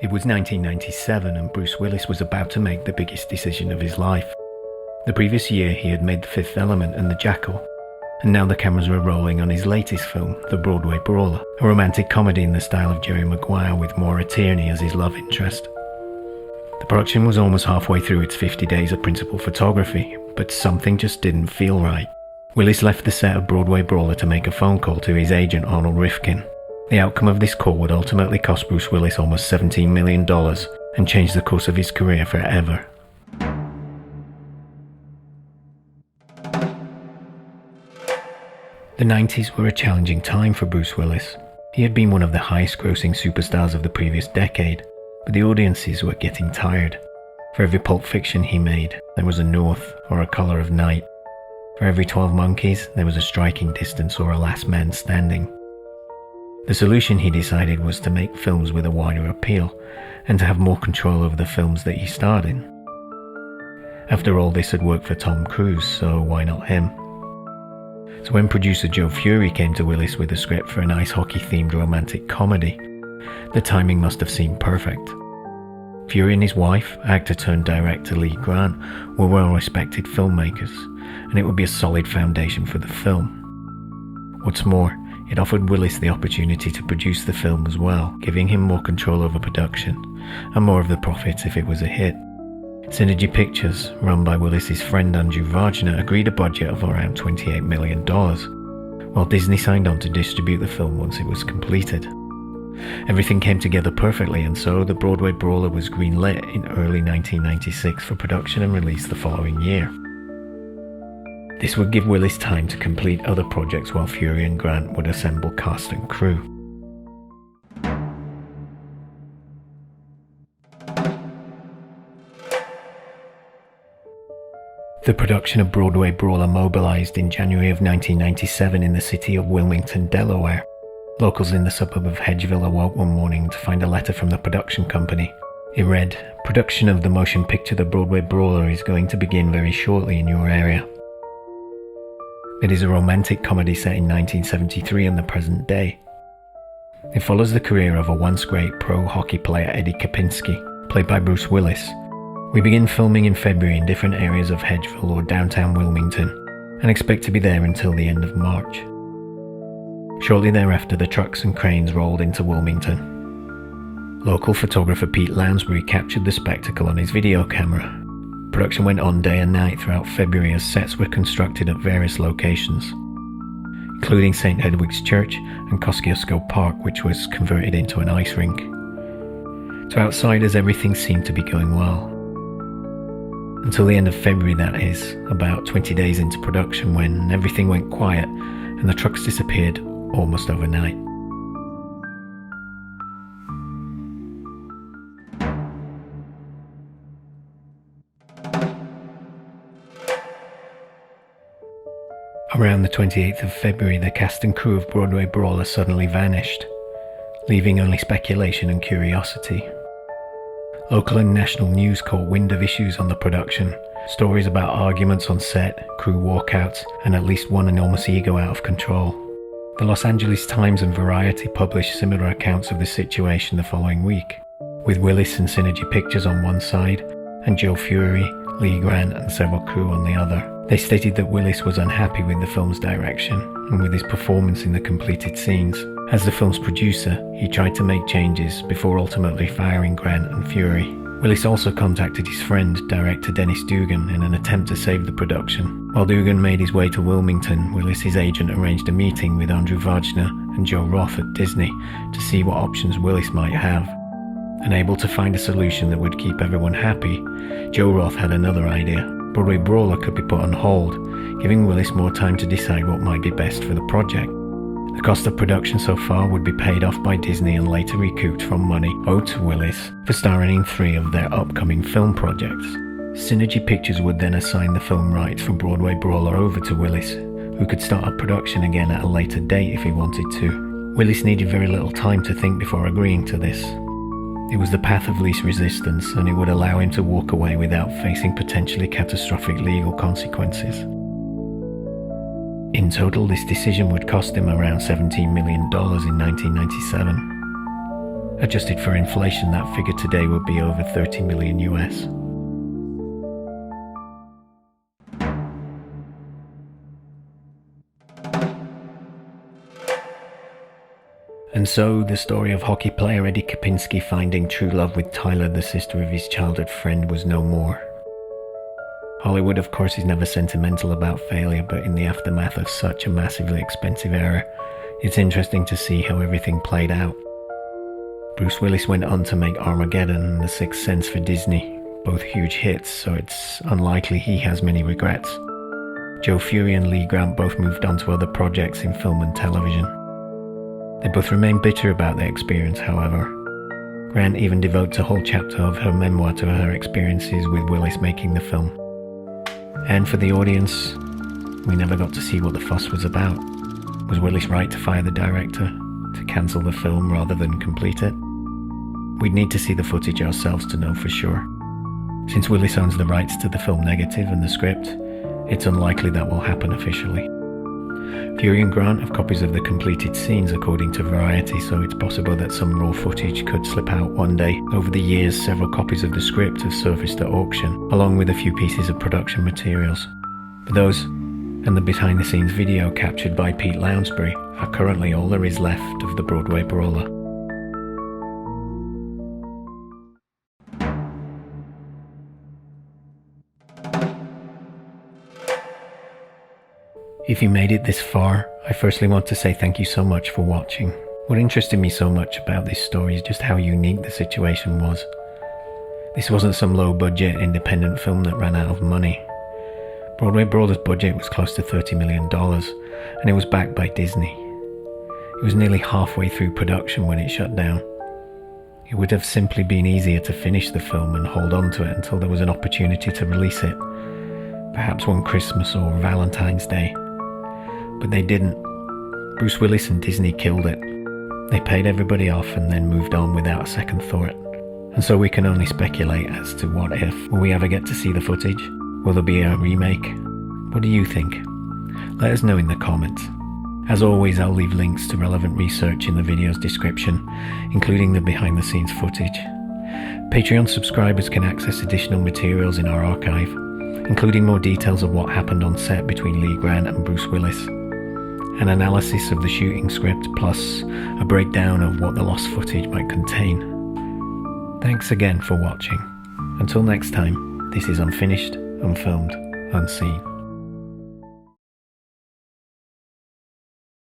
It was 1997 and Bruce Willis was about to make the biggest decision of his life. The previous year he had made The Fifth Element and The Jackal, and now the cameras were rolling on his latest film, The Broadway Brawler, a romantic comedy in the style of Jerry Maguire with Maura Tierney as his love interest. The production was almost halfway through its 50 days of principal photography, but something just didn't feel right. Willis left the set of Broadway Brawler to make a phone call to his agent Arnold Rifkin. The outcome of this call would ultimately cost Bruce Willis almost $17 million and change the course of his career forever. The 90s were a challenging time for Bruce Willis. He had been one of the highest-grossing superstars of the previous decade, but the audiences were getting tired. For every Pulp Fiction he made, there was a North or a Color of Night. For every 12 Monkeys, there was a Striking Distance or a Last Man Standing. The solution, he decided, was to make films with a wider appeal and to have more control over the films that he starred in. After all, this had worked for Tom Cruise, so why not him? So when producer Joe Fury came to Willis with a script for an ice hockey-themed romantic comedy, the timing must have seemed perfect. Fury and his wife, actor-turned-director Lee Grant, were well-respected filmmakers, and it would be a solid foundation for the film. What's more, it offered Willis the opportunity to produce the film as well, giving him more control over production, and more of the profits if it was a hit. Synergy Pictures, run by Willis's friend Andrew Vajna, agreed a budget of around $28 million, while Disney signed on to distribute the film once it was completed. Everything came together perfectly, and so The Broadway Brawler was greenlit in early 1996 for production and release the following year. This would give Willis time to complete other projects while Fury and Grant would assemble cast and crew. The production of Broadway Brawler mobilized in January of 1997 in the city of Wilmington, Delaware. Locals in the suburb of Hedgeville awoke one morning to find a letter from the production company. It read, "Production of the motion picture The Broadway Brawler is going to begin very shortly in your area." It is a romantic comedy set in 1973 and the present day. It follows the career of a once great pro hockey player Eddie Kapinski, played by Bruce Willis. We begin filming in February in different areas of Hedgeville or downtown Wilmington, and expect to be there until the end of March. Shortly thereafter, the trucks and cranes rolled into Wilmington. Local photographer Pete Lounsbury captured the spectacle on his video camera. Production went on day and night throughout February as sets were constructed at various locations, including St. Edward's Church and Kosciuszko Park, which was converted into an ice rink. To outsiders, everything seemed to be going well. Until the end of February, that is, about 20 days into production, when everything went quiet and the trucks disappeared almost overnight. Around the 28th of February, the cast and crew of Broadway Brawler suddenly vanished, leaving only speculation and curiosity. Local and national news caught wind of issues on the production, stories about arguments on set, crew walkouts, and at least one enormous ego out of control. The Los Angeles Times and Variety published similar accounts of the situation the following week, with Willis and Synergy Pictures on one side, and Joe Fury, Lee Grant, and several crew on the other. They stated that Willis was unhappy with the film's direction and with his performance in the completed scenes. As the film's producer, he tried to make changes before ultimately firing Grant and Fury. Willis also contacted his friend, director Dennis Dugan, in an attempt to save the production. While Dugan made his way to Wilmington, Willis's agent arranged a meeting with Andrew Vajna and Joe Roth at Disney to see what options Willis might have. Unable to find a solution that would keep everyone happy, Joe Roth had another idea. Broadway Brawler could be put on hold, giving Willis more time to decide what might be best for the project. The cost of production so far would be paid off by Disney and later recouped from money owed to Willis for starring in 3 of their upcoming film projects. Synergy Pictures would then assign the film rights for Broadway Brawler over to Willis, who could start up production again at a later date if he wanted to. Willis needed very little time to think before agreeing to this. It was the path of least resistance, and it would allow him to walk away without facing potentially catastrophic legal consequences. In total, this decision would cost him around $17 million in 1997. Adjusted for inflation, that figure today would be over 30 million US. And so, the story of hockey player Eddie Kapinski finding true love with Tyler, the sister of his childhood friend, was no more. Hollywood, of course, is never sentimental about failure, but in the aftermath of such a massively expensive era, it's interesting to see how everything played out. Bruce Willis went on to make Armageddon and The Sixth Sense for Disney, both huge hits, so it's unlikely he has many regrets. Joe Fury and Lee Grant both moved on to other projects in film and television. They both remain bitter about their experience, however. Grant even devotes a whole chapter of her memoir to her experiences with Willis making the film. And for the audience, we never got to see what the fuss was about. Was Willis right to fire the director, to cancel the film rather than complete it? We'd need to see the footage ourselves to know for sure. Since Willis owns the rights to the film negative and the script, it's unlikely that will happen officially. Fury and Grant have copies of the completed scenes according to Variety, so it's possible that some raw footage could slip out one day. Over the years, several copies of the script have surfaced at auction, along with a few pieces of production materials. But those, and the behind-the-scenes video captured by Pete Lounsbury, are currently all there is left of the Broadway Brawler. If you made it this far, I firstly want to say thank you so much for watching. What interested me so much about this story is just how unique the situation was. This wasn't some low-budget independent film that ran out of money. Broadway Brawler's budget was close to $30 million, and it was backed by Disney. It was nearly halfway through production when it shut down. It would have simply been easier to finish the film and hold on to it until there was an opportunity to release it, perhaps one Christmas or Valentine's Day. But they didn't. Bruce Willis and Disney killed it. They paid everybody off and then moved on without a second thought. And so we can only speculate as to what if. Will we ever get to see the footage? Will there be a remake? What do you think? Let us know in the comments. As always, I'll leave links to relevant research in the video's description, including the behind the scenes footage. Patreon subscribers can access additional materials in our archive, including more details of what happened on set between Lee Grant and Bruce Willis, an analysis of the shooting script, plus a breakdown of what the lost footage might contain. Thanks again for watching. Until next time, this is Unfinished, Unfilmed, Unseen.